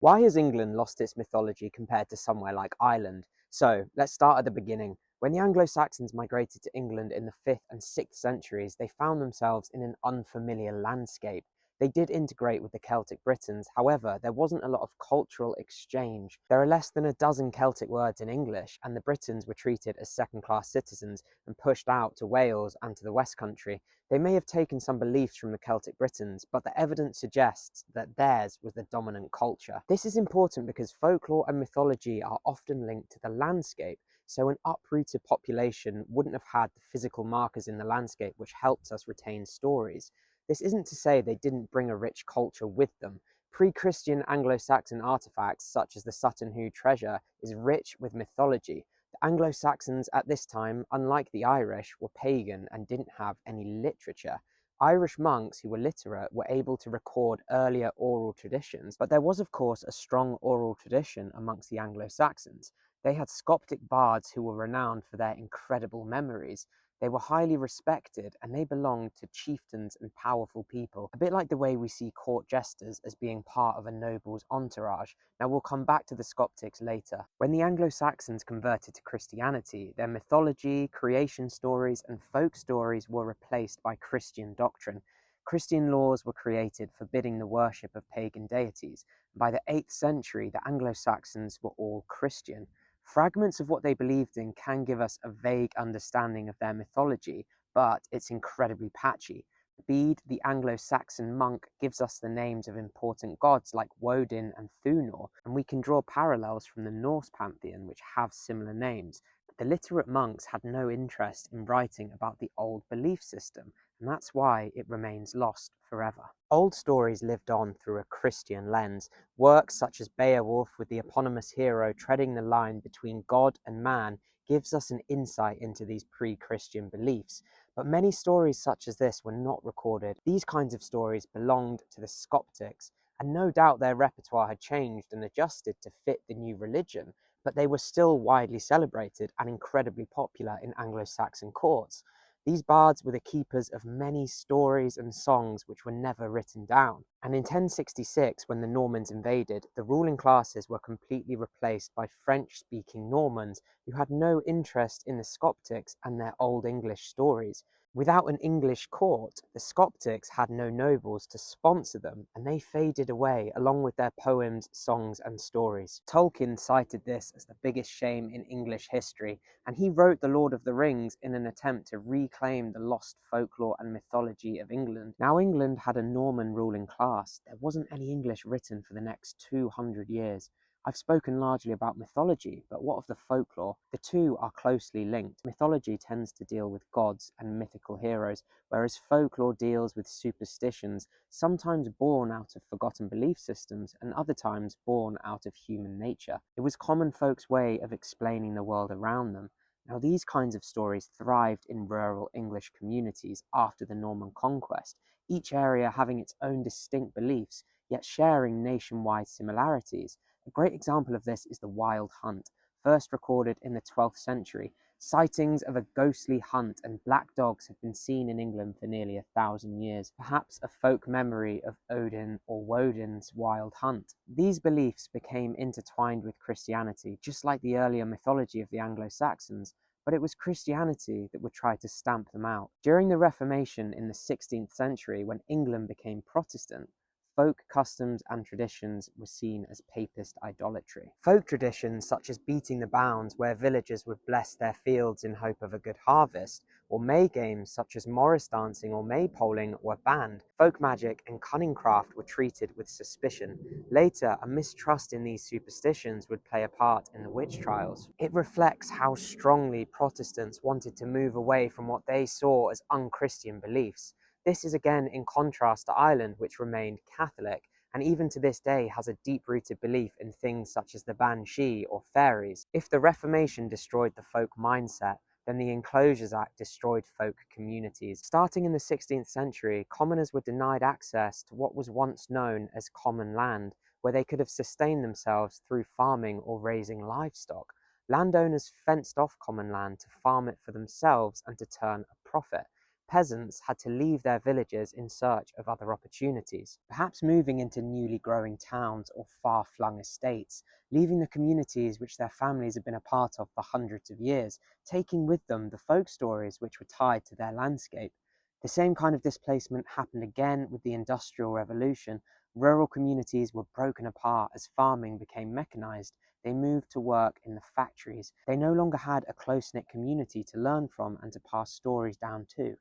Why has England lost its mythology compared to somewhere like Ireland? So let's start at the beginning. When the Anglo-Saxons migrated to England in the 5th and 6th centuries, they found themselves in an unfamiliar landscape. They did integrate with the Celtic Britons, however, there wasn't a lot of cultural exchange. There are less than a dozen Celtic words in English, and the Britons were treated as second-class citizens and pushed out to Wales and to the West Country. They may have taken some beliefs from the Celtic Britons, but the evidence suggests that theirs was the dominant culture. This is important because folklore and mythology are often linked to the landscape, so an uprooted population wouldn't have had the physical markers in the landscape which helped us retain stories. This isn't to say they didn't bring a rich culture with them. Pre-Christian Anglo-Saxon artifacts, such as the Sutton Hoo treasure, is rich with mythology. The Anglo-Saxons at this time, unlike the Irish, were pagan and didn't have any literature. Irish monks who were literate were able to record earlier oral traditions, but there was of course a strong oral tradition amongst the Anglo-Saxons. They had Scoptic bards who were renowned for their incredible memories. They were highly respected and they belonged to chieftains and powerful people, a bit like the way we see court jesters as being part of a noble's entourage. Now we'll come back to the Scoptics later. When the Anglo-Saxons converted to Christianity, their mythology, creation stories and folk stories were replaced by Christian doctrine. Christian laws were created forbidding the worship of pagan deities. By the 8th century, the Anglo-Saxons were all Christian. Fragments of what they believed in can give us a vague understanding of their mythology, but it's incredibly patchy. Bede, the Anglo-Saxon monk, gives us the names of important gods like Woden and Thunor, and we can draw parallels from the Norse pantheon which have similar names. But the literate monks had no interest in writing about the old belief system, and that's why it remains lost forever. Old stories lived on through a Christian lens. Works such as Beowulf, with the eponymous hero treading the line between God and man, gives us an insight into these pre-Christian beliefs. But many stories such as this were not recorded. These kinds of stories belonged to the Scoptics, and no doubt their repertoire had changed and adjusted to fit the new religion, but they were still widely celebrated and incredibly popular in Anglo-Saxon courts. These bards were the keepers of many stories and songs which were never written down. And in 1066, when the Normans invaded, the ruling classes were completely replaced by French-speaking Normans who had no interest in the Scoptics and their Old English stories. Without an English court, the Scoptics had no nobles to sponsor them, and they faded away along with their poems, songs and stories. Tolkien cited this as the biggest shame in English history, and he wrote The Lord of the Rings in an attempt to reclaim the lost folklore and mythology of England. Now England had a Norman ruling class. There wasn't any English written for the next 200 years. I've spoken largely about mythology, but what of the folklore? The two are closely linked. Mythology tends to deal with gods and mythical heroes, whereas folklore deals with superstitions, sometimes born out of forgotten belief systems and other times born out of human nature. It was common folks' way of explaining the world around them. Now, these kinds of stories thrived in rural English communities after the Norman Conquest, each area having its own distinct beliefs, yet sharing nationwide similarities. A great example of this is the Wild Hunt, first recorded in the 12th century. Sightings of a ghostly hunt and black dogs have been seen in England for nearly 1,000 years, perhaps a folk memory of Odin or Woden's wild hunt. These beliefs became intertwined with Christianity, just like the earlier mythology of the Anglo-Saxons, but it was Christianity that would try to stamp them out. During the Reformation in the 16th century, when England became Protestant, folk customs and traditions were seen as papist idolatry. Folk traditions such as beating the bounds, where villagers would bless their fields in hope of a good harvest, or May games such as Morris dancing or maypoling were banned. Folk magic and cunning craft were treated with suspicion. Later, a mistrust in these superstitions would play a part in the witch trials. It reflects how strongly Protestants wanted to move away from what they saw as unchristian beliefs. This is again in contrast to Ireland, which remained Catholic, and even to this day has a deep-rooted belief in things such as the banshee or fairies. If the Reformation destroyed the folk mindset, then the Enclosures Act destroyed folk communities. Starting in the 16th century, commoners were denied access to what was once known as common land, where they could have sustained themselves through farming or raising livestock. Landowners fenced off common land to farm it for themselves and to turn a profit. peasants had to leave their villages in search of other opportunities, perhaps moving into newly growing towns or far-flung estates, leaving the communities which their families had been a part of for hundreds of years, taking with them the folk stories which were tied to their landscape. The same kind of displacement happened again with the Industrial Revolution. Rural communities were broken apart as farming became mechanized. They moved to work in the factories. They no longer had a close-knit community to learn from and to pass stories down to.